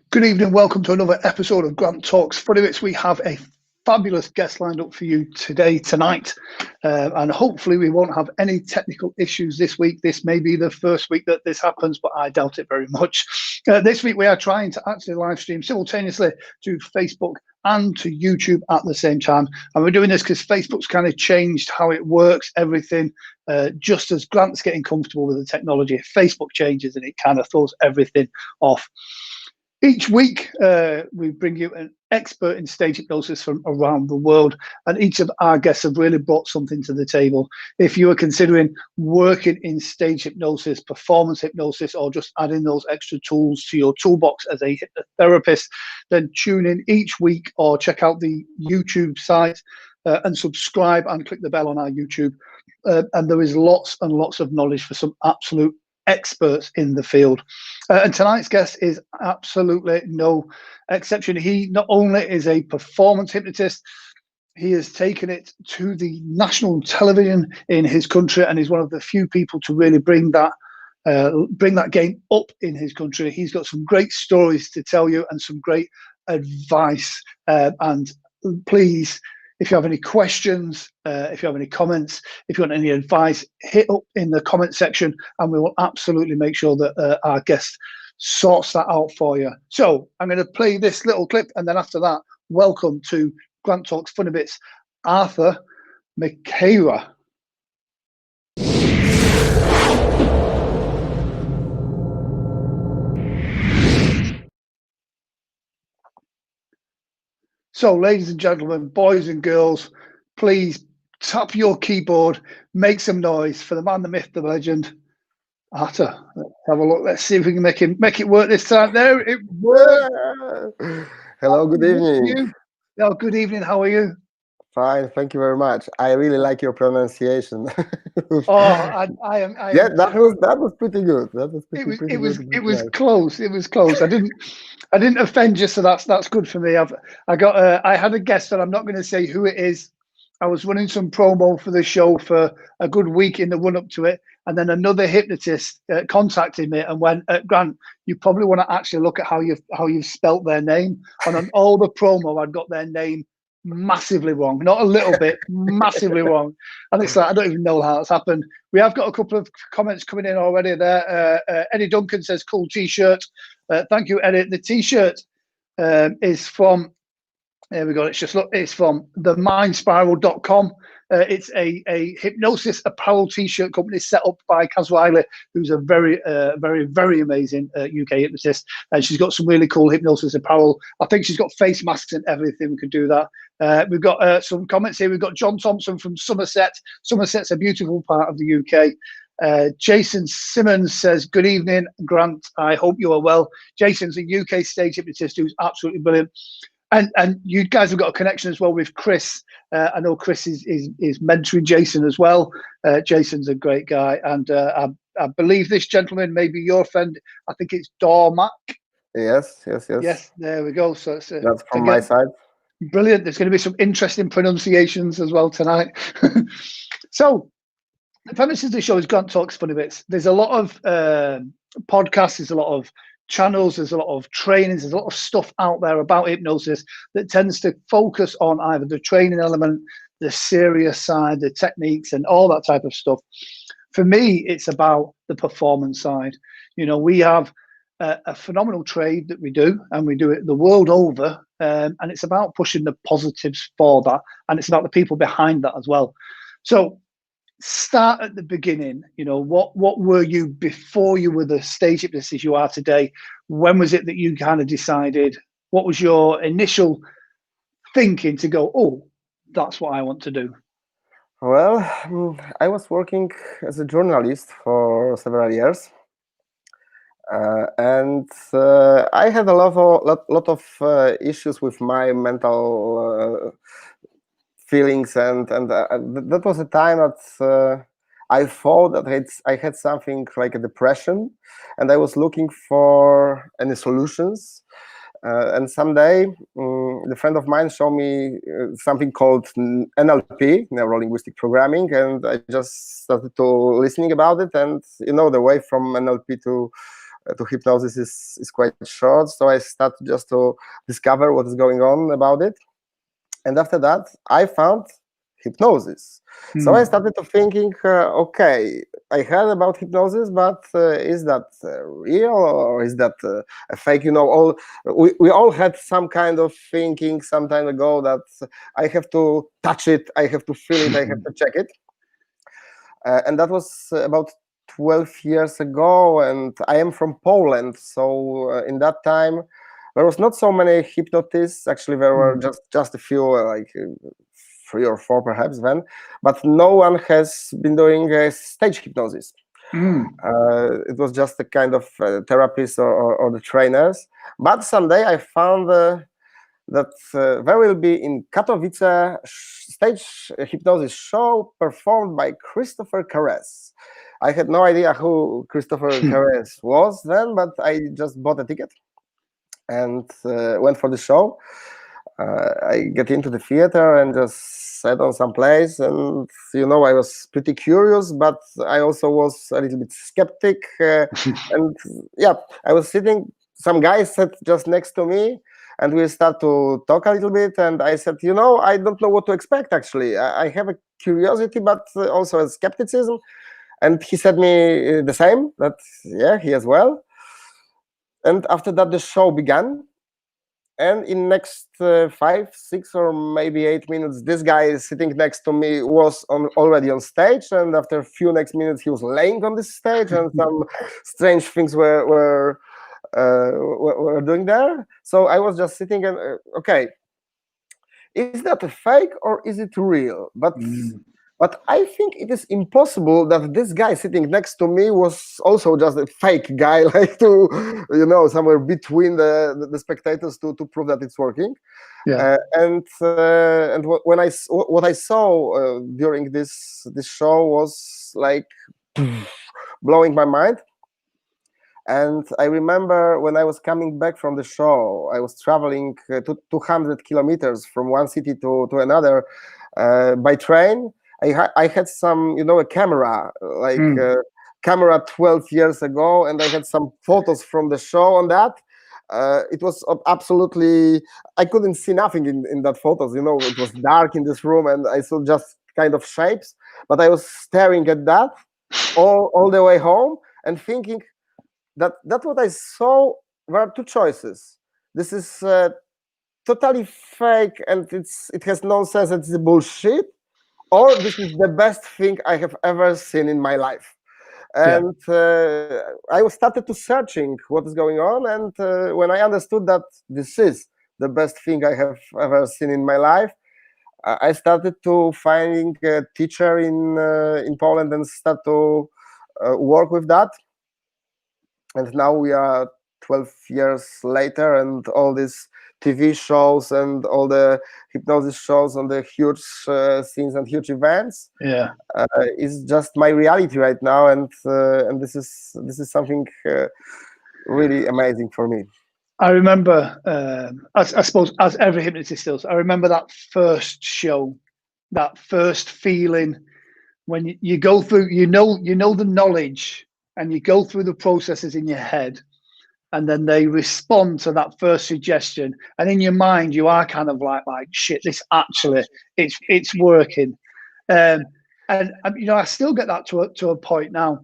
Good evening, welcome to another episode of Grant Talks Funny Bits. We have a fabulous guest lined up for you tonight, and hopefully we won't have any technical issues this week. This may be the first week that this happens, but I doubt it very much. This week we are trying to actually live stream simultaneously to Facebook and to YouTube at the same time, and we're doing this because Facebook's kind of changed how it works, everything. Just as Grant's getting comfortable with the technology, if Facebook changes and it kind of throws everything off. Each week, we bring you an expert in stage hypnosis from around the world, and each of our guests have really brought something to the table. If you are considering working in stage hypnosis, performance hypnosis, or just adding those extra tools to your toolbox as a hypnotherapist, then tune in each week or check out the YouTube site and subscribe and click the bell on our YouTube. And there is lots and lots of knowledge for some absolute experts in the field. And tonight's guest is absolutely no exception. He not only is a performance hypnotist, he has taken it to the national television in his country, and he's one of the few people to really bring that game up in his country. He's got some great stories to tell you and some great advice. And please, if you have any questions, if you have any comments, if you want any advice, hit up in the comment section and we will absolutely make sure that our guest sorts that out for you. So I'm going to play this little clip, and then after that, welcome to Grant Talks Funny Bits, Artur Makieła. So, ladies and gentlemen, boys and girls, please tap your keyboard, make some noise for the man, the myth, the legend, Artur. Let's have a look. Let's see if we can make it work this time. There it worked. Hello, good evening. Oh, good evening. How are you? Fine, thank you very much. I really like your pronunciation. Oh, I am. Yeah, that was pretty good. That was pretty good. It was close. It was close. I didn't offend you, so that's good for me. I had a guest, that I'm not going to say who it is. I was running some promo for the show for a good week in the run up to it, and then another hypnotist contacted me and went, "Grant, you probably want to actually look at how you've spelt their name." And on all the promo, I'd got their name massively wrong, not a little bit, massively wrong. And it's like, I don't even know how it's happened. We have got a couple of comments coming in already there. Eddie Duncan says, "Cool t-shirt." Thank you, Eddie. The t-shirt is from, there we go. It's from themindspiral.com. It's a hypnosis apparel t-shirt company set up by Kaz Wiley, who's a very, very amazing UK hypnotist. And she's got some really cool hypnosis apparel. I think she's got face masks and everything. We could do that. We've got some comments here. We've got John Thompson from Somerset. Somerset's a beautiful part of the UK. Jason Simmons says, "Good evening, Grant. I hope you are well." Jason's a UK stage hypnotist who's absolutely brilliant. And you guys have got a connection as well with Chris. I know Chris is mentoring Jason as well. Jason's a great guy, and I believe this gentleman may be your friend. I think it's Dormac. Yes. Yes, there we go. So that's from my side. Brilliant. There's going to be some interesting pronunciations as well tonight. So the premise of the show is Grant Talks Funny Bits. There's a lot of podcasts. There's a lot of channels, there's a lot of trainings, there's a lot of stuff out there about hypnosis that tends to focus on either the training element, the serious side, the techniques, and all that type of stuff. For me, it's about the performance side. You know, we have a phenomenal trade that we do, and we do it the world over, and it's about pushing the positives for that, and it's about the people behind that as well. So start at the beginning. You know, what were you before you were the stage hypnotist you are today? When was it that you kind of decided? What was your initial thinking to go, "Oh, that's what I want to do"? Well, I was working as a journalist for several years, and I had a lot of issues with my mental feelings, and that was a time that I thought that I had something like a depression, and I was looking for any solutions. And someday, the friend of mine showed me something called NLP, neuro-linguistic programming, and I just started to listening about it. And the way from NLP to hypnosis is quite short. So I started just to discover what is going on about it. And after that, I found hypnosis. So I started to thinking, okay, I heard about hypnosis, but is that real, or is that a fake? We all had some kind of thinking some time ago that I have to touch it, I have to feel it, I have to check it. And that was about 12 years ago, and I am from Poland. So in that time, there was not so many hypnotists. Actually, there were just a few, like 3 or 4 perhaps then, but no one has been doing stage hypnosis. It was just a kind of therapists or the trainers. But someday I found that there will be in Katowice stage hypnosis show performed by Christopher Caress. I had no idea who Christopher Caress was then, but I just bought a ticket and went for the show. I get into the theater and just sat on some place, and I was pretty curious, but I also was a little bit skeptic. And yeah, I was sitting. Some guy sat just next to me, and we start to talk a little bit. And I said, I don't know what to expect. Actually, I have a curiosity, but also a skepticism. And he said me the same. That he as well. And after that, the show began. And in next 5, 6, or maybe 8 minutes, this guy sitting next to me was already on stage. And after a few next minutes, he was laying on the stage, and some strange things were doing there. So I was just sitting and okay, is that a fake or is it real? But I think it is impossible that this guy sitting next to me was also just a fake guy, like to, somewhere between the spectators to prove that it's working. Yeah. And what I saw during this show was like blowing my mind. And I remember when I was coming back from the show, I was traveling 200 kilometers from one city to another by train. I had some, a camera, like camera 12 years ago, and I had some photos from the show on that. It was absolutely, I couldn't see nothing in that photos. It was dark in this room, and I saw just kind of shapes. But I was staring at that all the way home and thinking that what I saw were 2 choices. This is totally fake, and it has no sense. It's bullshit. Or this is the best thing I have ever seen in my life. And I started to searching what is going on. And when I understood that this is the best thing I have ever seen in my life, I started to finding a teacher in Poland and start to work with that. And now we are 12 years later, and all these TV shows and all the hypnosis shows on the huge scenes and huge events is just my reality right now, and this is something really amazing for me. I remember, I suppose, as every hypnotist does, I remember that first show, that first feeling when you go through, the knowledge, and you go through the processes in your head, and then they respond to that first suggestion, and in your mind you are kind of like shit, this actually it's working. And I still get that to a point now.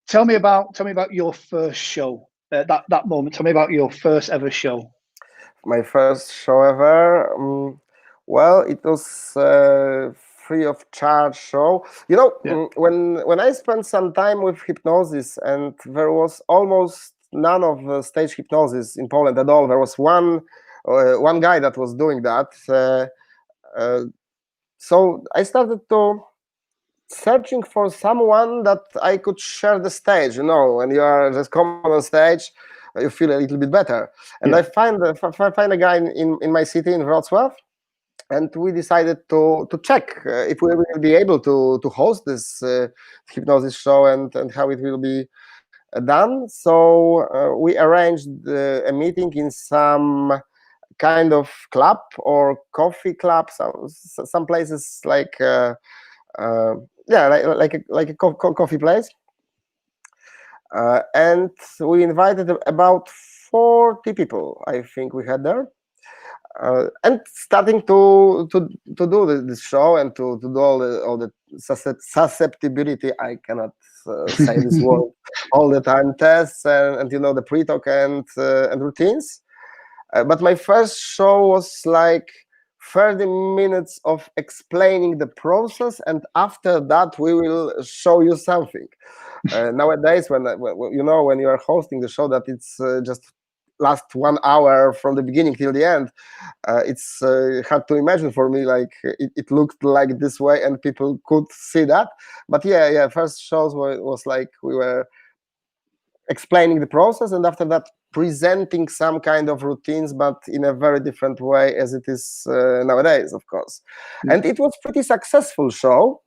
Tell me about your first show, that moment. Tell me about your first ever show. My first show ever, well, it was free of charge show. When I spent some time with hypnosis, and there was almost none of stage hypnosis in Poland at all. There was one guy that was doing that. So I started to searching for someone that I could share the stage. When you are just coming on stage, you feel a little bit better. And I find a guy in my city, in Wrocław, and we decided to check if we will be able to host this hypnosis show and how it will be done. So we arranged a meeting in some kind of club or coffee club, some places like yeah, like a coffee place, and we invited about 40 people, I think we had there. And starting to do this show and to do all the susceptibility, I cannot say this word all the time, tests and you know, the pre-talk and routines. But my first show was like 30 minutes of explaining the process, and after that we will show you something. Nowadays, when you know, when you are hosting the show, that it's just last 1 hour from the beginning till the end, it's hard to imagine for me, like it looked like this way and people could see that. But yeah, first shows was like we were explaining the process, and after that presenting some kind of routines, but in a very different way as it is nowadays, of course. And it was pretty successful show,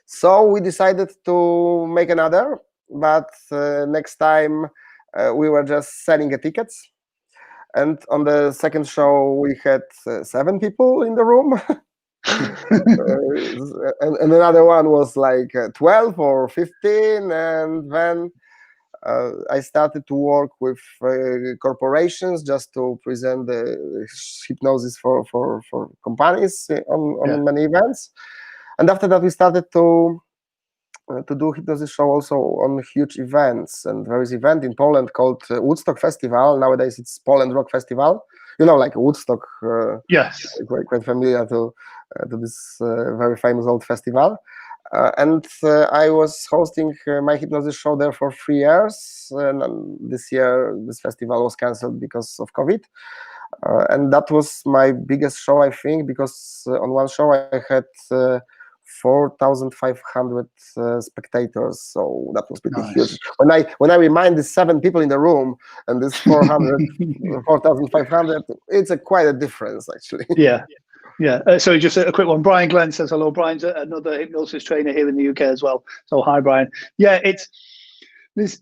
so we decided to make another, but next time we were just selling tickets. And on the second show we had 7 people in the room. And another one was like 12 or 15, and then I started to work with corporations just to present the hypnosis for companies on many events. And after that we started to do hypnosis show also on huge events. And there is an event in Poland called Woodstock Festival. Nowadays it's Poland Rock Festival. You know, like Woodstock. Yes. Quite familiar to this very famous old festival. And I was hosting my hypnosis show there for 3 years. And this year, this festival was cancelled because of COVID. And that was my biggest show, I think, because on one show I had 4,500 spectators, so that was pretty huge. When I remind the 7 people in the room and this 4,500, it's quite a difference, actually. Yeah. So just a quick one. Brian Glenn says hello. Brian's another hypnosis trainer here in the UK as well. So hi, Brian. Yeah, there's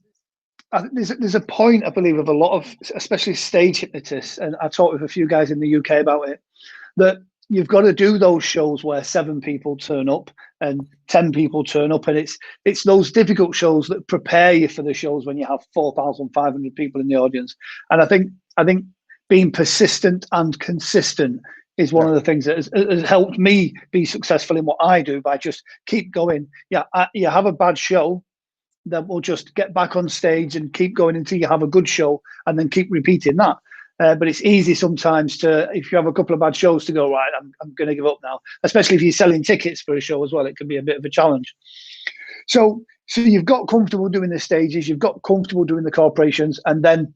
a point, I believe, of a lot of, especially stage hypnotists, and I talked with a few guys in the UK about it, that you've got to do those shows where 7 people turn up and 10 people turn up, and it's those difficult shows that prepare you for the shows when you have 4,500 people in the audience. And I think being persistent and consistent is one of the things that has helped me be successful in what I do, by just keep going. Yeah, you have a bad show, then we'll just get back on stage and keep going until you have a good show, and then keep repeating that. But it's easy sometimes to, if you have a couple of bad shows, to go, right, I'm going to give up now, especially if you're selling tickets for a show as well. It can be a bit of a challenge. So you've got comfortable doing the stages, you've got comfortable doing the corporations, and then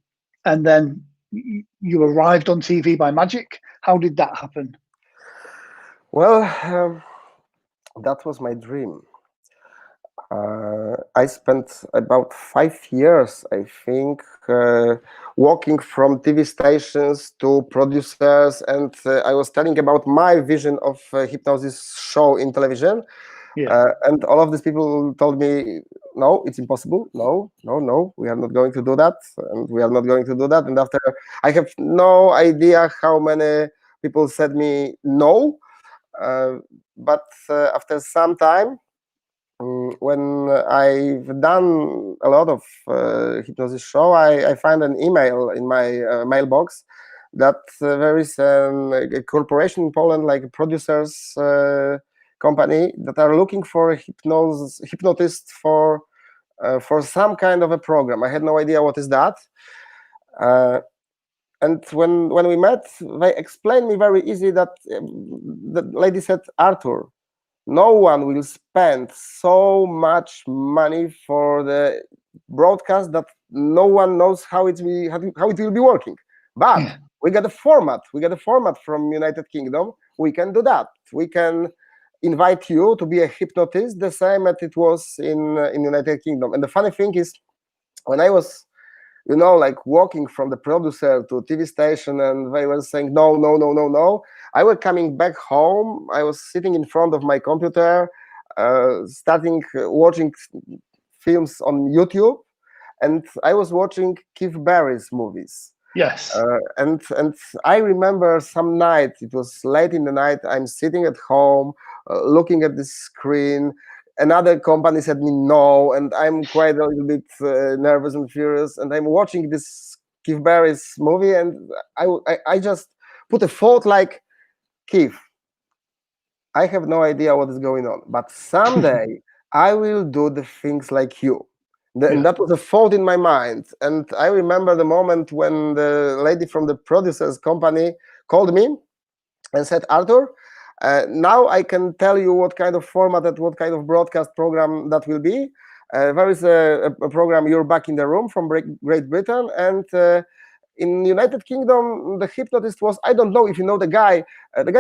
you arrived on TV by magic. How did that happen? Well, that was my dream. I spent about 5 years, I think, walking from TV stations to producers, and I was telling about my vision of hypnosis show in television. And all of these people told me, no, it's impossible. No, we are not going to do that, and we are not going to do that. And after, I have no idea how many people said me no, but after some time, when I've done a lot of hypnosis show, I find an email in my mailbox that there is a corporation in Poland, like a producers company, that are looking for a hypnotist for some kind of a program. I had no idea what is that. And when we met, they explained me very easy that the lady said, Artur, no one will spend so much money for the broadcast that no one knows how it will be working. But we got a format. We got a format from United Kingdom. We can do that. We can invite you to be a hypnotist, the same as it was in United Kingdom. And the funny thing is, when I was you know, like walking from the producer to TV station, and they were saying no, no, no, no, no. I was coming back home. I was sitting in front of my computer, starting watching films on YouTube, and I was watching Keith Barry's movies. Yes. And I remember some night, it was late in the night, I'm sitting at home, looking at the screen. Another company said me no, and I'm quite a little bit nervous and furious, and I'm watching this Keith Barry's movie, and I just put a thought like, Keith, I have no idea what is going on, but someday I will do the things like you. And that was a thought in my mind. And I remember the moment when the lady from the producer's company called me and said, Artur, now I can tell you what kind of format and what kind of broadcast program that will be. There is a program, You're Back in the Room, from Great Britain. And in United Kingdom, the hypnotist was, I don't know if you know the guy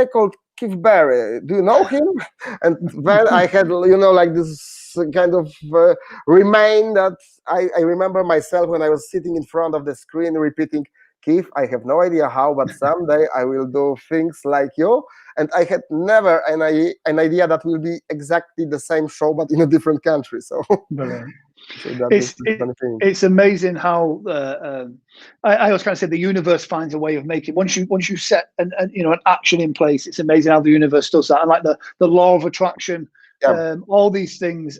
called Keith Barry. Do you know him? And then I had, you know, like this kind of remain that I remember myself when I was sitting in front of the screen repeating, Keith, I have no idea how, but someday I will do things like you. And I had never an idea that will be exactly the same show, but in a different country. So, it's amazing how I always kind of say the universe finds a way of making. Once you set an action in place, it's amazing how the universe does that. And like the law of attraction. All these things,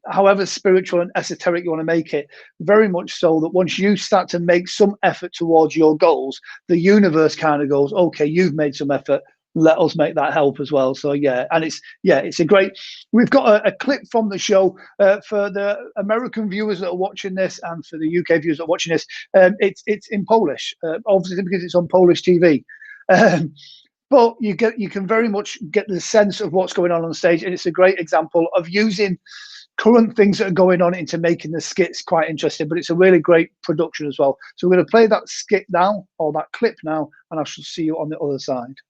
however spiritual and esoteric you want to make it, very much so that once you start to make some effort towards your goals, the universe kind of goes, okay, you've made some effort, let us make that help as well. So it's a great, we've got a clip from the show for the American viewers that are watching this, and for the UK viewers that are watching this. It's in Polish, obviously because it's on Polish TV. But you can very much get the sense of what's going on stage, and it's a great example of using current things that are going on into making the skits quite interesting. But it's a really great production as well. So we're going to play that skit now, or that clip now, and I shall see you on the other side.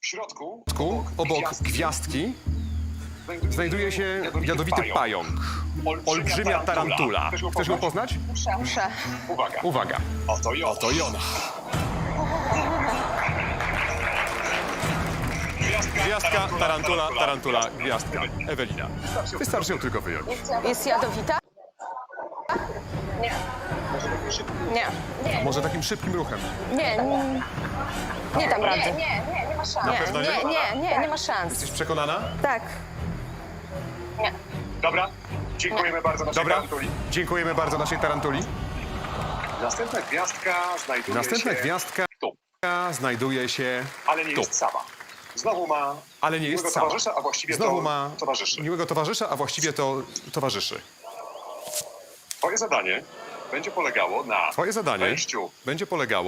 W środku, obok gwiazdki, znajduje się jadowity pająk. Olbrzymia tarantula. Chcesz ją poznać? Muszę. Uwaga. Oto i ona. Gwiazdka, tarantula, gwiazdka. Ewelina. Wystarczy ją tylko wyjąć. Jest jadowita? Nie. Nie. Może takim szybkim ruchem? Nie dam rady. Nie ma szans. Nie ma szans. Jesteś przekonana? Tak. Nie. Dobra. Dziękujemy bardzo naszej tarantuli. Dziękujemy bardzo naszej tarantuli. Następna gwiazdka znajduje się Ale nie jest sama. Znowu ma towarzysza, a właściwie towarzyszy. Miłego towarzysza, a właściwie to towarzyszy. Twoje zadanie będzie polegało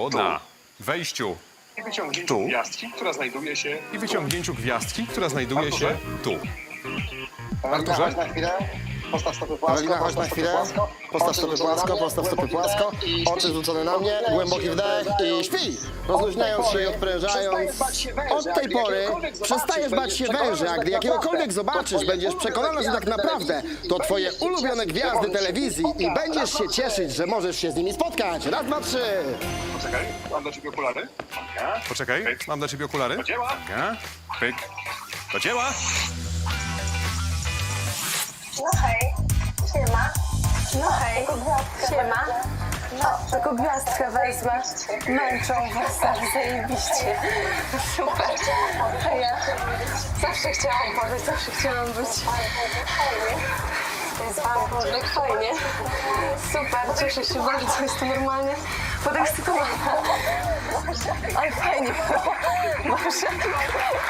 na wejściu i wyciągnięciu gwiazdki, która znajduje się tu. Arturze? Chodź na chwilę. Postaw stopy płasko, oczy zwrócone na mnie, głęboki wdech i śpi, rozluźniając się i odprężając. Od tej pory przestajesz bać się węża, a gdy jakiegokolwiek zobaczysz, będziesz przekonana, że tak naprawdę to twoje ulubione gwiazdy telewizji i będziesz się cieszyć, że możesz się z nimi spotkać. Raz, dwa, trzy. Poczekaj, mam dla ciebie okulary. Do dzieła. Pyk. Do dzieła. No hej, siema. No hej, siema. Tylko gwiazdkę wezmę. Męczą was, ale zajebiście. Super. A ja zawsze chciałam podejść, zawsze chciałam być. Z wami Boże, fajnie. Super, cieszę się bardzo, jestem normalnie podekscytowana. Ale fajnie było. Boże,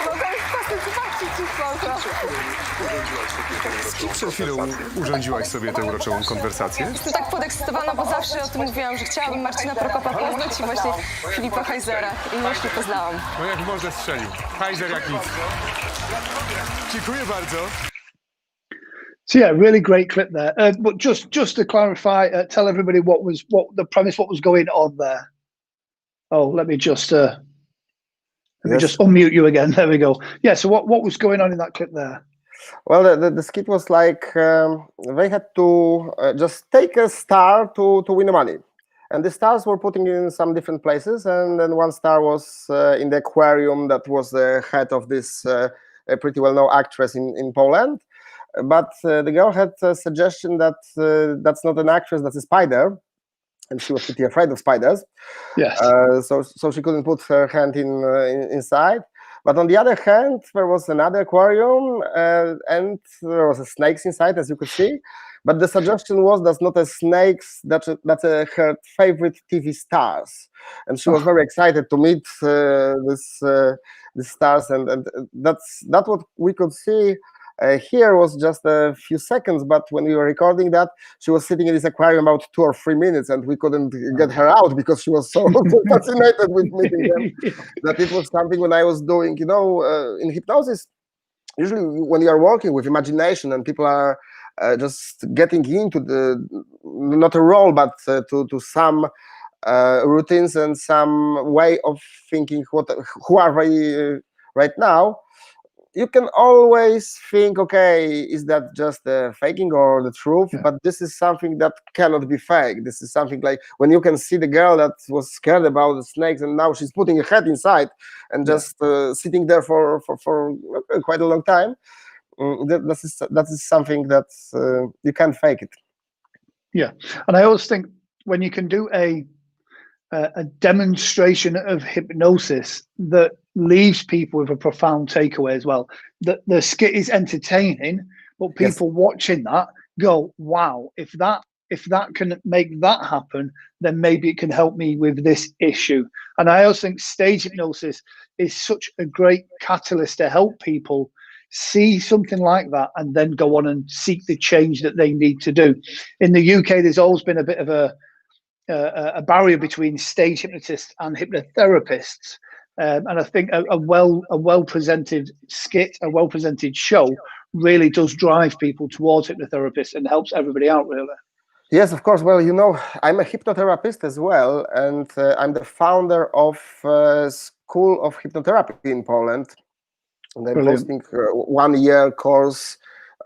mogę już zobaczyć ci foto. Z kim przed chwilą urządziłaś sobie tę uroczą konwersację? Jestem tak podekscytowana, bo zawsze o tym mówiłam, że chciałabym Marcina Prokopa poznać i właśnie Filipa Heisera. I właśnie poznałam. No jak można strzelił. Heiser jak nic. Dziękuję bardzo. So yeah, really great clip there. But just to clarify, tell everybody what the premise, what was going on there. Oh, let me just unmute you again. There we go. Yeah. So what was going on in that clip there? Well, the skit was like they had to just take a star to win the money. And the stars were putting in some different places. And then one star was in the aquarium that was the head of this pretty well-known actress in Poland. But the girl had a suggestion that that's not an actress, that's a spider. And she was pretty afraid of spiders. Yes. So she couldn't put her hand inside. But on the other hand, there was another aquarium, and there was snakes inside, as you could see. But the suggestion was that's not a snakes, that's her favorite TV stars. And she was very excited to meet these stars. And that's what we could see. Here was just a few seconds, but when we were recording that, she was sitting in this aquarium about 2 or 3 minutes, and we couldn't get her out because she was so fascinated with meeting them that it was something when I was doing, in hypnosis, usually when you are working with imagination and people are just getting into not a role, but to some routines and some way of thinking, who are they right now, you can always think, okay, is that just faking or the truth? Yeah. But this is something that cannot be fake. This is something like when you can see the girl that was scared about the snakes and now she's putting her head inside and just sitting there for quite a long time. That is something that you can't fake it. Yeah, and I always think when you can do a demonstration of hypnosis that leaves people with a profound takeaway as well. That the skit is entertaining, but people watching that go, "Wow! If that can make that happen, then maybe it can help me with this issue." And I also think stage hypnosis is such a great catalyst to help people see something like that and then go on and seek the change that they need to do. In the UK, there's always been a bit of a barrier between stage hypnotists and hypnotherapists. And I think a well presented skit, a well presented show really does drive people towards hypnotherapists and helps everybody out, really. Yes, of course. Well, I'm a hypnotherapist as well, and I'm the founder of School of Hypnotherapy in Poland. And I'm hosting 1 year course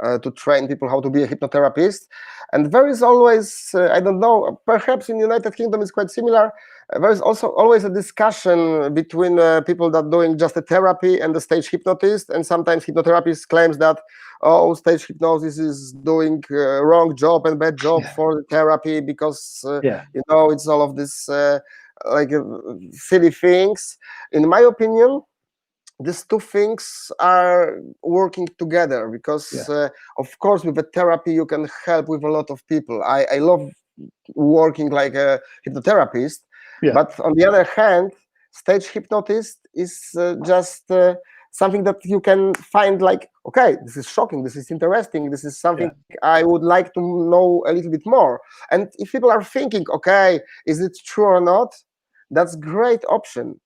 to train people how to be a hypnotherapist. And there is always, I don't know, perhaps in the United Kingdom it's quite similar. There is also always a discussion between people that are doing just a therapy and the stage hypnotist. And sometimes hypnotherapist claims that, oh, stage hypnosis is doing a wrong job and bad job for the therapy because, it's all of this silly things. In my opinion, these two things are working together because, of course, with the therapy, you can help with a lot of people. I love working like a hypnotherapist, but on the other hand, stage hypnotist is just something that you can find like, okay, this is shocking, this is interesting, this is something I would like to know a little bit more. And if people are thinking, okay, is it true or not? That's a great option.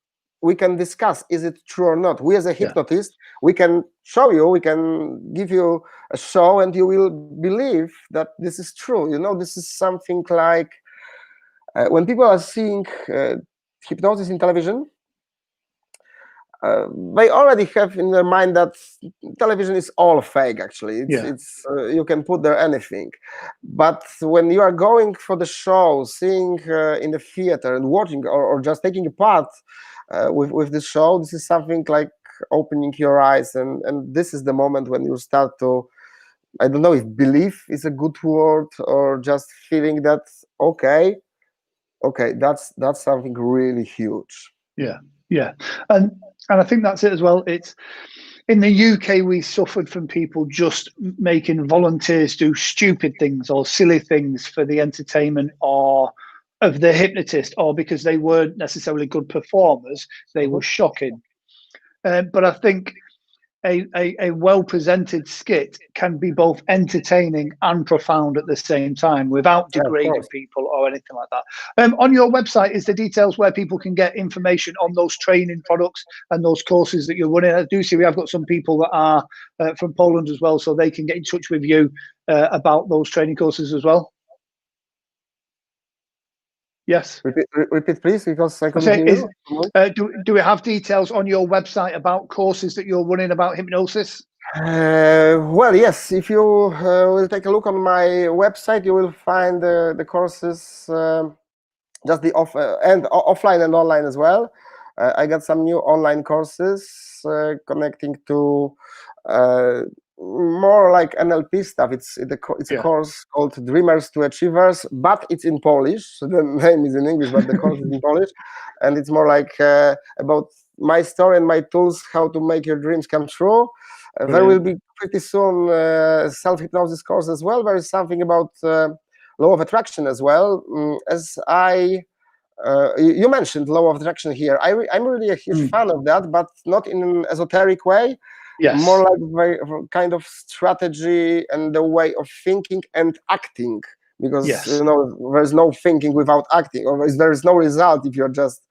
We can discuss, is it true or not? We as a hypnotist, we can show you, we can give you a show and you will believe that this is true. This is something like when people are seeing hypnosis in television, they already have in their mind that television is all fake, actually. It's you can put there anything. But when you are going for the show, seeing in the theater and watching or just taking a part with this show, this is something like opening your eyes, and this is the moment when you start to, I don't know if belief is a good word or just feeling that okay, that's something really huge. And I think that's it as well. It's in the UK, we suffered from people just making volunteers do stupid things or silly things for the entertainment or of the hypnotist, or because they weren't necessarily good performers, they were shocking. But I think a well-presented skit can be both entertaining and profound at the same time without degrading people or anything like that. On your website is the details where people can get information on those training products and those courses that you're running. I do see we have got some people that are from Poland as well, so they can get in touch with you about those training courses as well. Yes. Repeat, please, because I couldn't hear you. Do we have details on your website about courses that you're running about hypnosis? Well, yes. If you will take a look on my website, you will find the courses, just the offline and online as well. I got some new online courses connecting to more like NLP stuff. It's a course called Dreamers to Achievers, but it's in Polish. So the name is in English, but the course is in Polish, and it's more like about my story and my tools, how to make your dreams come true. There will be pretty soon self-hypnosis course as well. There is something about law of attraction as well. As you mentioned law of attraction here. I'm really a huge fan of that, but not in an esoteric way. Yes. More like kind of strategy and the way of thinking and acting, because there's no thinking without acting, or there is no result if you're just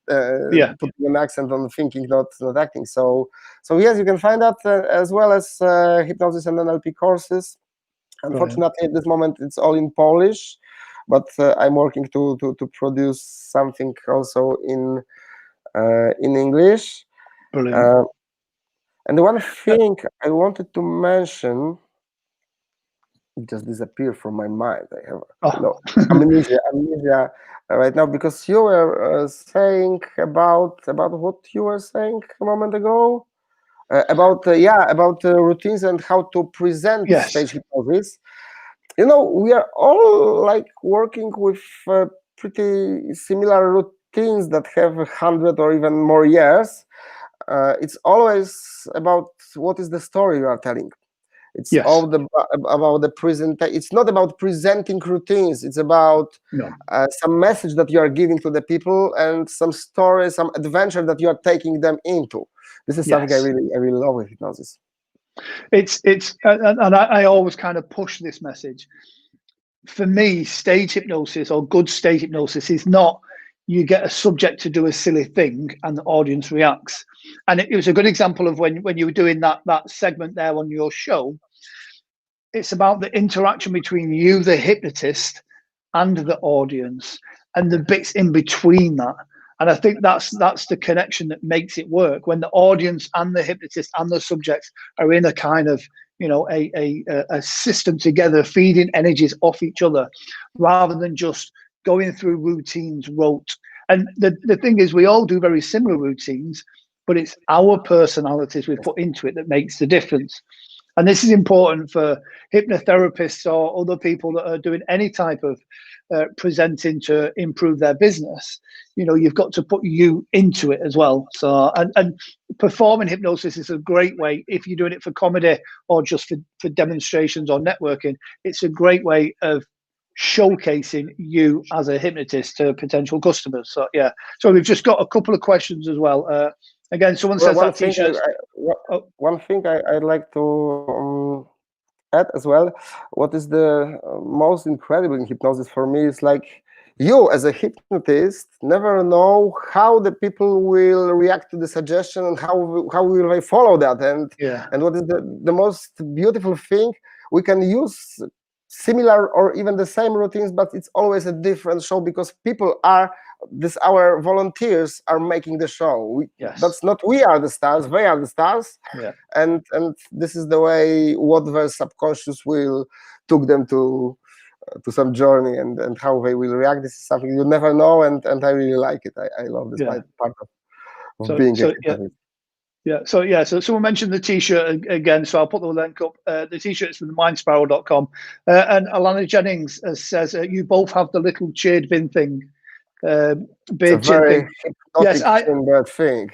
putting an accent on thinking, not acting. So yes, you can find that as well as hypnosis and NLP courses. Unfortunately, at this moment, it's all in Polish, but I'm working to produce something also in English. Brilliant. And the one thing I wanted to mention, it just disappeared from my mind. I have amnesia right now, because you were saying about what you were saying a moment ago about routines and how to present stage hypnosis. We are all like working with pretty similar routines that have 100 or even more years. It's always about what is the story you are telling. It's all about the presentation. It's not about presenting routines. It's about some message that you are giving to the people and some story, some adventure that you are taking them into. This is something I really love with hypnosis. And I always kind of push this message. For me, stage hypnosis or good stage hypnosis is not you get a subject to do a silly thing and the audience reacts. And it was a good example of when you were doing that segment there on your show. It's about the interaction between you, the hypnotist, and the audience, and the bits in between that. And I think that's the connection that makes it work, when the audience and the hypnotist and the subjects are in a kind of a system together, feeding energies off each other, rather than just going through routines rote. And the thing is, we all do very similar routines, but it's our personalities we put into it that makes the difference. And this is important for hypnotherapists or other people that are doing any type of presenting to improve their business. You've got to put you into it as well. So, and performing hypnosis is a great way, if you're doing it for comedy or just for demonstrations or networking, it's a great way of showcasing you as a hypnotist to potential customers. So yeah, so we've just got a couple of questions as well. Again, someone says that t-shirt. One thing I'd like to add as well, what is the most incredible in hypnosis for me is like, you as a hypnotist never know how the people will react to the suggestion and how will they follow that. And what is the most beautiful thing, we can use similar or even the same routines, but it's always a different show, because people are our volunteers are making the show. That's not we are the stars, they are the stars. And this is the way what their subconscious will took them to some journey, and how they will react. This is something you never know, and I really like it. I love this part of being a hypnotist. So someone mentioned the t-shirt again, so I'll put the link up. The t-shirt is from themindsparrow.com, and Alana Jennings says you both have the little cheered bin thing. Beard chin thing. Yes, thing.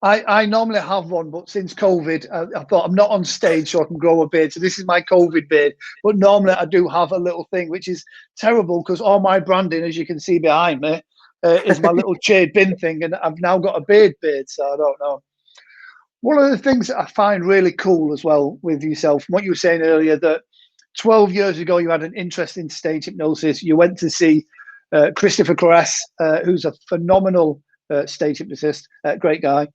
I normally have one, but since COVID, I thought I'm not on stage, so I can grow a beard. So this is my COVID beard. But normally I do have a little thing, which is terrible, because all my branding, as you can see behind me, is my little cheered bin thing, and I've now got a beard, so I don't know. One of the things that I find really cool as well with yourself, what you were saying earlier, that 12 years ago you had an interest in stage hypnosis. You went to see Christopher Caress, who's a phenomenal stage hypnotist, great guy.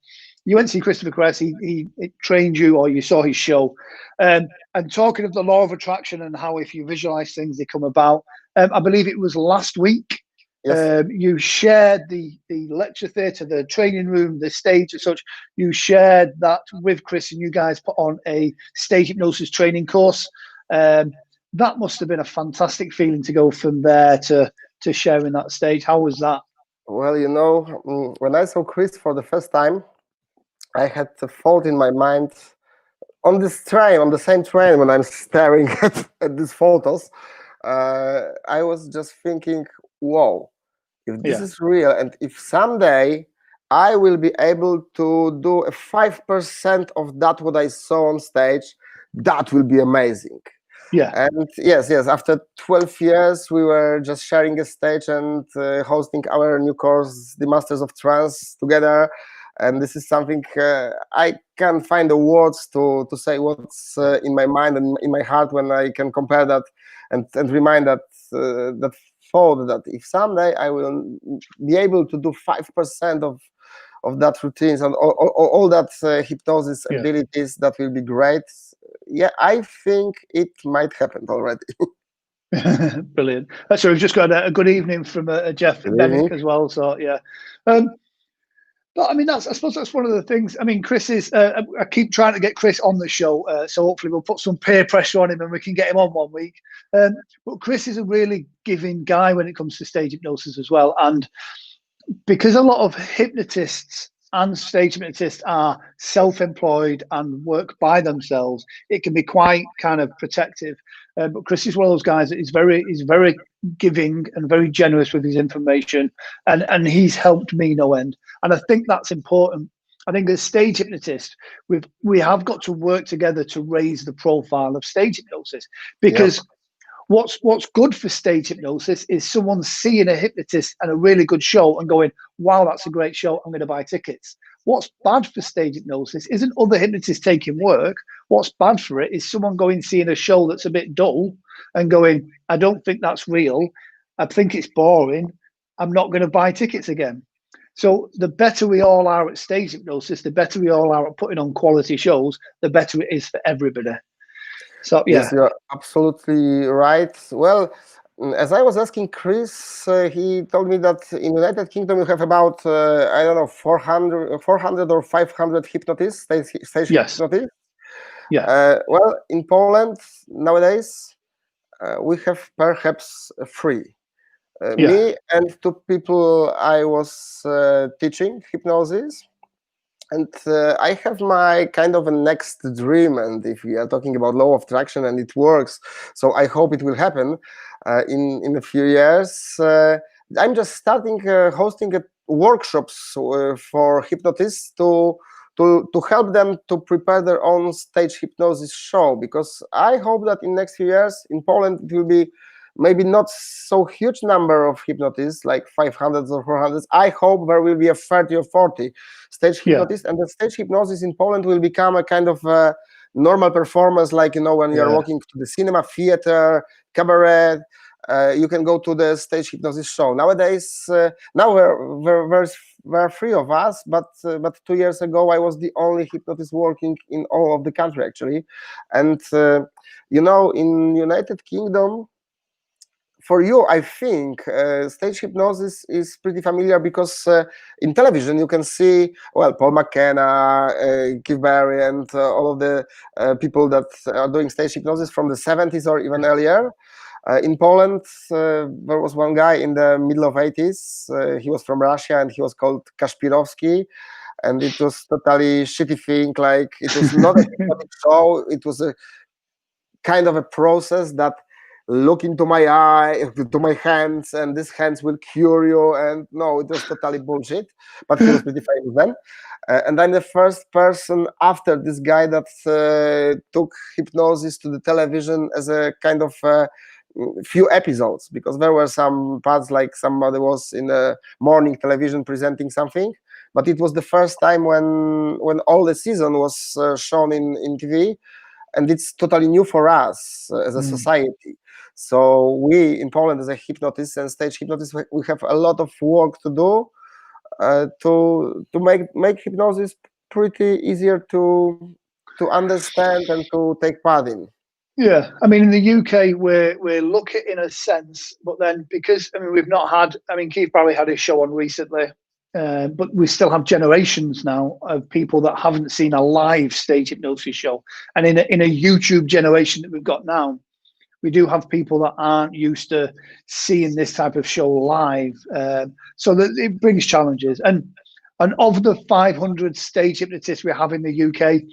You went to see Christopher Caress, he trained you, or you saw his show. And talking of the law of attraction and how if you visualize things, they come about. I believe it was last week Yes. You shared the lecture theatre, the training room, the stage and such. You shared that with Chris, and you guys put on a stage hypnosis training course. That must have been a fantastic feeling to go from there to sharing that stage. How was that? Well, you know, when I saw Chris for the first time, I had the thought in my mind on this train, on the same train, when I'm staring at these photos, I was just thinking, whoa, if this is real, and if someday I will be able to do a 5% of that what I saw on stage, that will be amazing. Yeah. And yes, after 12 years, we were just sharing a stage and hosting our new course, the Masters of Trance, together. And this is something I can't find the words to say what's in my mind and in my heart when I can compare that and remind that that thought that if someday I will be able to do 5% of that routines and all that hypnosis abilities, that will be great. Yeah, I think it might happen already. Brilliant. So we've just got a good evening from Jeff Bennett as well. So yeah. But I mean, I suppose that's one of the things. I mean, Chris is. I keep trying to get Chris on the show, so hopefully we'll put some peer pressure on him and we can get him on one week. But Chris is a really giving guy when it comes to stage hypnosis as well, and because a lot of hypnotists and stage hypnotists are self-employed and work by themselves, it can be quite kind of protective. But Chris is one of those guys that is very giving and very generous with his information, and he's helped me no end. And I think that's important. I think as stage hypnotists, we have got to work together to raise the profile of stage hypnosis, because what's good for stage hypnosis is someone seeing a hypnotist and a really good show and going, wow, that's a great show, I'm going to buy tickets. What's bad for stage hypnosis isn't other hypnotists taking work. What's bad for it is someone going, seeing a show that's a bit dull and going, I don't think that's real, I think it's boring, I'm not going to buy tickets again. So the better we all are at stage hypnosis, the better we all are at putting on quality shows, the better it is for everybody. So yes, you're absolutely right. Well, as I was asking Chris, he told me that in United Kingdom you have about I don't know 400 or 500 hypnotists, stage hypnotists. Yeah. Well, in Poland nowadays we have perhaps 3. Me and 2 people I was teaching hypnosis. And I have my kind of a next dream, and if we are talking about law of attraction and it works, so I hope it will happen in a few years. I'm just starting hosting workshops for hypnotists to help them to prepare their own stage hypnosis show, because I hope that in next few years in Poland it will be maybe not so huge number of hypnotists, like 500 or 400. I hope there will be a 30 or 40 stage hypnotists, and the stage hypnosis in Poland will become a kind of normal performance, like, you know, when you're walking to the cinema, theater, cabaret, you can go to the stage hypnosis show. Nowadays, now there are 3 of us, but 2 years ago I was the only hypnotist working in all of the country, actually. And you know, in United Kingdom, for you, I think stage hypnosis is pretty familiar, because in television you can see, well, Paul McKenna, Keith Barry, and all of the people that are doing stage hypnosis from the 70s or even earlier. In Poland, there was one guy in the middle of 80s. He was from Russia and he was called Kaszpirowski. And it was totally shitty thing. Like, it was not a hypnotic show. It was a kind of a process that look into my eye, to my hands, and these hands will cure you. And no, it was totally bullshit, but he was pretty famous then. And I'm the first person after this guy that took hypnosis to the television as a kind of few episodes, because there were some parts like somebody was in a morning television presenting something, but it was the first time when all the season was shown in TV. And it's totally new for us as a society. So we in Poland, as a hypnotist and stage hypnotist, we have a lot of work to do to make hypnosis pretty easier to understand and to take part in. Yeah, I mean, in the UK, we're lucky in a sense, but then because we've not had. I mean, Keith Barry had his show on recently, but we still have generations now of people that haven't seen a live stage hypnosis show, and in a YouTube generation that we've got now, we do have people that aren't used to seeing this type of show live, so that it brings challenges. And of the 500 stage hypnotists we have in the UK,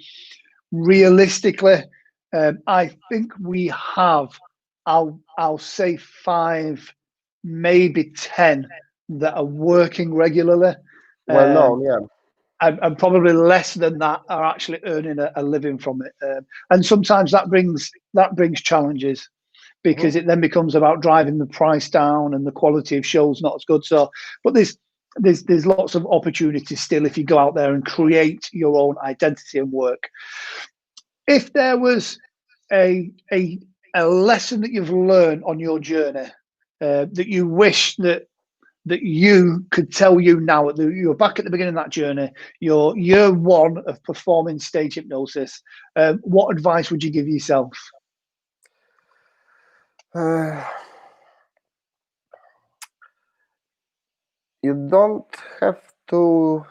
realistically, I think we have, I'll say 5, maybe 10 that are working regularly. Well known, yeah. And probably less than that are actually earning a living from it. And sometimes that brings challenges, because it then becomes about driving the price down and the quality of shows not as good. So, but there's lots of opportunities still if you go out there and create your own identity and work. If there was a lesson that you've learned on your journey, that you wish that you could tell you now, you're back at the beginning of that journey, your year 1 of performing stage hypnosis, what advice would you give yourself? You don't have to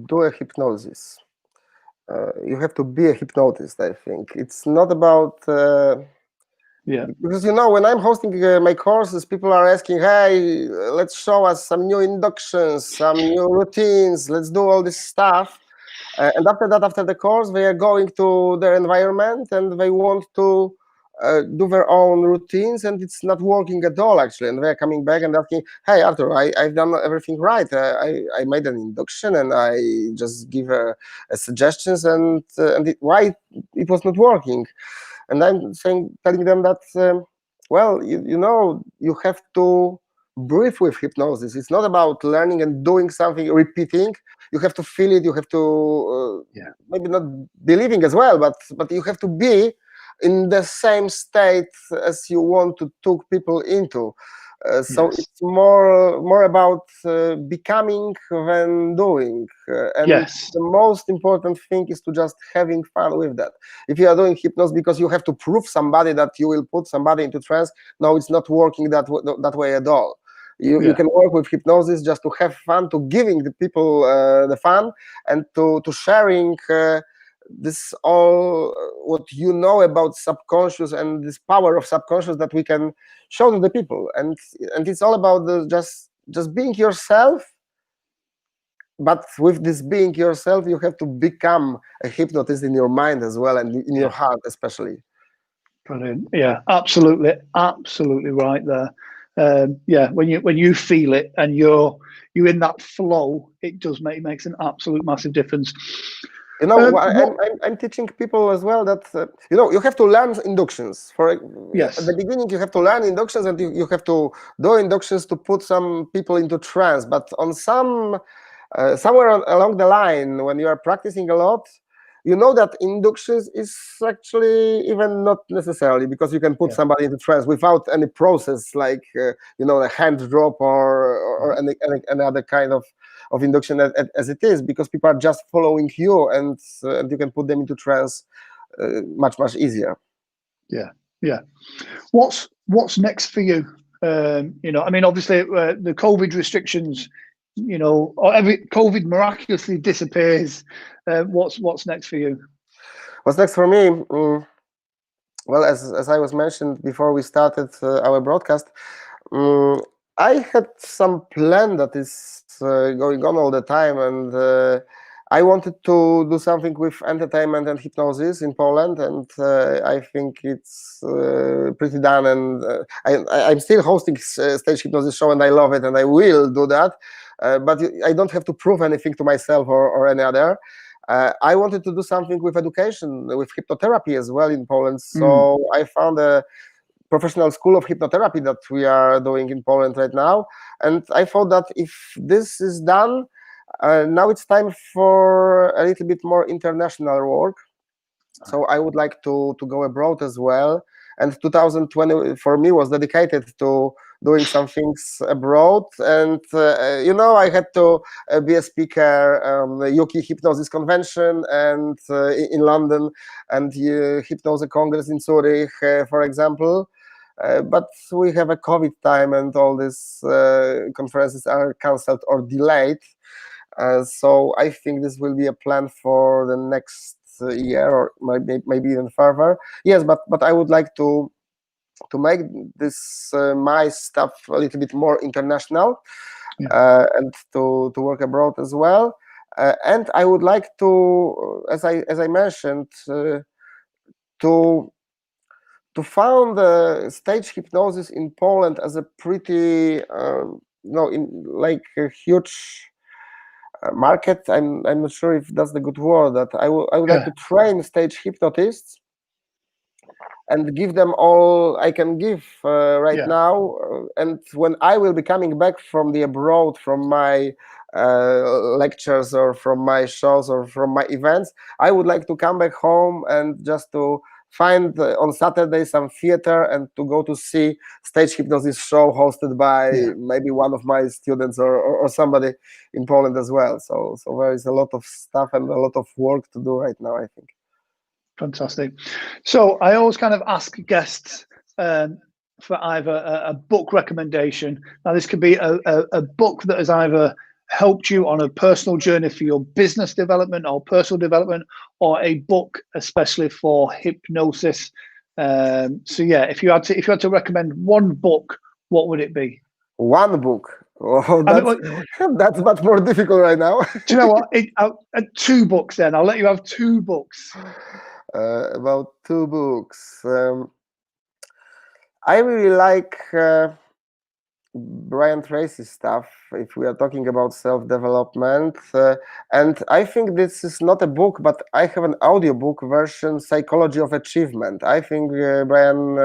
do a hypnosis. You have to be a hypnotist, I think. It's not about... Yeah. Because, when I'm hosting my courses, people are asking, hey, let's show us some new inductions, some new routines, let's do all this stuff. And after that, after the course, they are going to their environment and they want to do their own routines, and it's not working at all, actually. And they're coming back and asking, hey, Artur, I've done everything right. I made an induction and I just give suggestions, and why it was not working? And I'm telling them that, well, you have to breathe with hypnosis. It's not about learning and doing something, repeating. You have to feel it. You have to maybe not believing as well, but you have to be in the same state as you want to take people into. So Yes. it's more about becoming than doing. And Yes. the most important thing is to just having fun with that. If you are doing hypnosis because you have to prove somebody that you will put somebody into trance, no, it's not working that way at all. You can work with hypnosis just to have fun, to giving the people the fun, and to sharing this all what you know about subconscious and this power of subconscious that we can show to the people. And it's all about just being yourself. But with this being yourself, you have to become a hypnotist in your mind as well, and in your heart especially. Brilliant. Yeah, absolutely right there. Yeah, when you feel it and you're in that flow, it does makes an absolute massive difference. I'm teaching people as well that you have to learn inductions. Yes. At the beginning, you have to learn inductions, and you have to do inductions to put some people into trance. But on somewhere along the line, when you are practicing a lot, you know that inductions is actually even not necessarily, because you can put somebody into trance without any process, like a hand drop or any other kind of induction as it is, because people are just following you, and you can put them into trance much easier. Yeah. What's next for you? I mean, obviously the COVID restrictions, every COVID miraculously disappears. What's next for you? What's next for me? Well, as I was mentioned before we started our broadcast, I had some plan that is going on all the time, and I wanted to do something with entertainment and hypnosis in Poland, and I think it's pretty done. And I'm still hosting stage hypnosis show, and I love it, and I will do that. But I don't have to prove anything to myself or any other. I wanted to do something with education, with hypnotherapy as well in Poland. So I found a professional school of hypnotherapy that we are doing in Poland right now. And I thought that if this is done, now it's time for a little bit more international work. So I would like to go abroad as well. and 2020 for me was dedicated to doing some things abroad, and I had to be a speaker the UK Hypnosis Convention and in London, and Hypnosis Congress in Zurich, for example. But we have a COVID time, and all these conferences are cancelled or delayed. So I think this will be a plan for the next year, or maybe even further. Yes, but I would like to make this my stuff a little bit more international, and to work abroad as well. And I would like to, as I mentioned, to found stage hypnosis in Poland as a pretty like a huge market. I'm not sure if that's the good word. That I would like to train stage hypnotists and give them all I can give right now. And when I will be coming back from the abroad, from my lectures or from my shows or from my events, I would like to come back home and just to find on Saturday some theater and to go to see stage hypnosis show hosted by maybe one of my students or somebody in Poland as well. So there is a lot of stuff and a lot of work to do right now, I think. Fantastic. So I always kind of ask guests for either a book recommendation. Now this could be a book that has either helped you on a personal journey for your business development or personal development, or a book especially for hypnosis. So yeah, if you had to recommend one book, what would it be? One book? Oh, that's much more difficult right now. Do you know what? Two books then. I'll let you have two books. About two books. I really like Brian Tracy's stuff, if we are talking about self-development, and I think this is not a book, but I have an audiobook version, Psychology of Achievement. I think Brian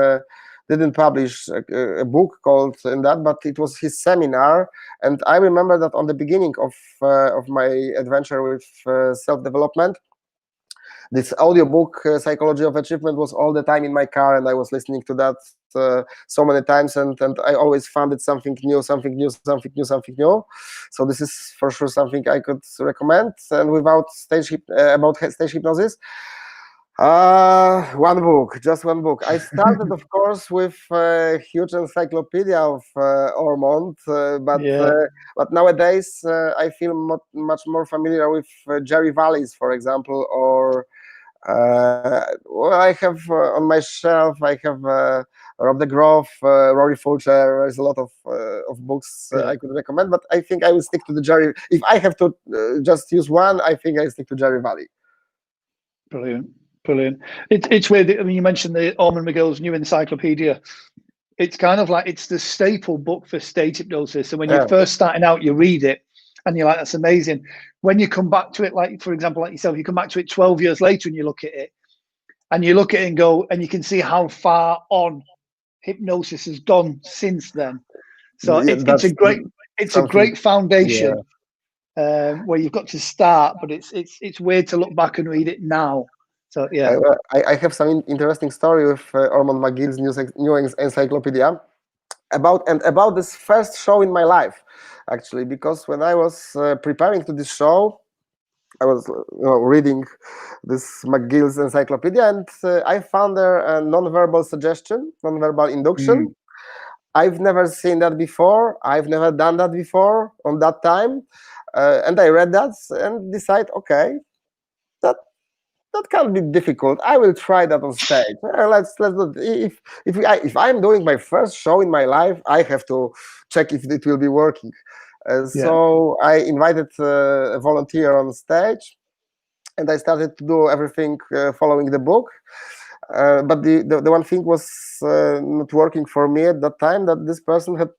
didn't publish a book called in that, but it was his seminar, and I remember that on the beginning of my adventure with self-development, this audiobook, Psychology of Achievement, was all the time in my car, and I was listening to that so many times, and I always found it something new. So this is for sure something I could recommend. And without stage hypnosis, just one book. I started, of course, with a huge encyclopedia of Ormond, but nowadays I feel much more familiar with Jerry Vallis, for example, or well, I have on my shelf, I have Rob de Groff, Rory Fulcher. There's a lot of books I could recommend, but I think I will stick to the Jerry. If I have to just use one, I think I stick to Jerry Valley. Brilliant. Brilliant. It's weird. I mean, you mentioned the Ormond McGill's new encyclopedia. It's kind of like it's the staple book for stage hypnosis. So when you're first starting out, you read it and you're like, that's amazing. When you come back to it, like for example, like yourself, you come back to it 12 years later and you look at it and go, and you can see how far on hypnosis has gone since then. So it's a great foundation where you've got to start, but it's weird to look back and read it now. So yeah, I have some interesting story with Ormond McGill's new encyclopedia about this first show in my life, actually, because when I was preparing to this show, I was reading this McGill's encyclopedia, and I found there a nonverbal suggestion, nonverbal induction. I've never seen that before. I've never done that before on that time, and I read that and decided, okay, that can be difficult. I will try that on stage. Let's do it. If I'm doing my first show in my life, I have to check if it will be working. So I invited a volunteer on stage, and I started to do everything following the book. But the one thing was not working for me at that time, that this person had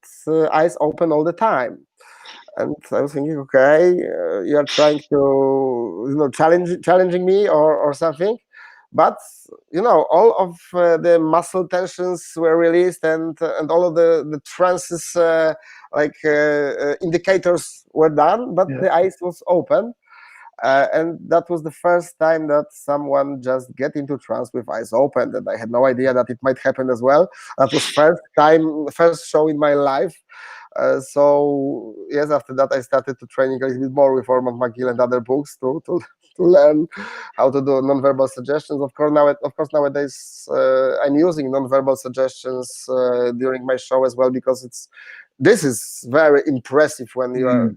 eyes open all the time. And I was thinking, okay, you are trying to, challenging me or something. But all of the muscle tensions were released, and all of the trances, indicators were done, but the eyes was open. And that was the first time that someone just get into trance with eyes open, and I had no idea that it might happen as well. That was first show in my life. So yes, after that I started to training a little bit more with Artur Makieła and other books to learn how to do non-verbal suggestions. Of course, nowadays I'm using non-verbal suggestions during my show as well, because this is very impressive when you are,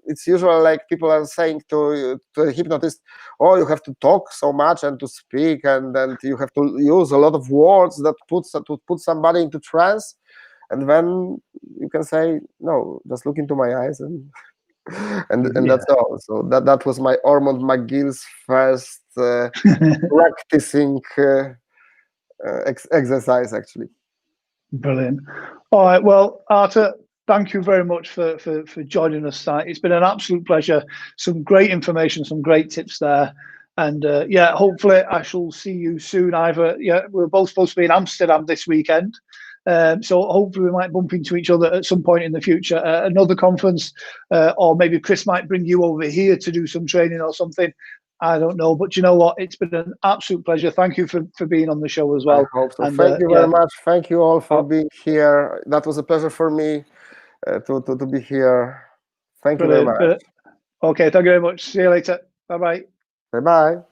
it's usual like people are saying to a hypnotist, oh, you have to talk so much and to speak, and then you have to use a lot of words that put somebody into trance. And then you can say, no, just look into my eyes, and that's all. So that was my Artur Makieła's first practicing exercise, actually. Brilliant. All right. Well, Artur, thank you very much for joining us tonight. It's been an absolute pleasure. Some great information, some great tips there. And yeah, hopefully I shall see you soon. Either, we're both supposed to be in Amsterdam this weekend. So hopefully we might bump into each other at some point in the future, another conference, or maybe Chris might bring you over here to do some training or something. I don't know, but you know what? It's been an absolute pleasure. Thank you for being on the show as well. I hope so. And, thank you very much. Thank you all for being here. That was a pleasure for me to be here. Thank you very much. Okay, thank you very much. See you later. Bye-bye. Bye-bye.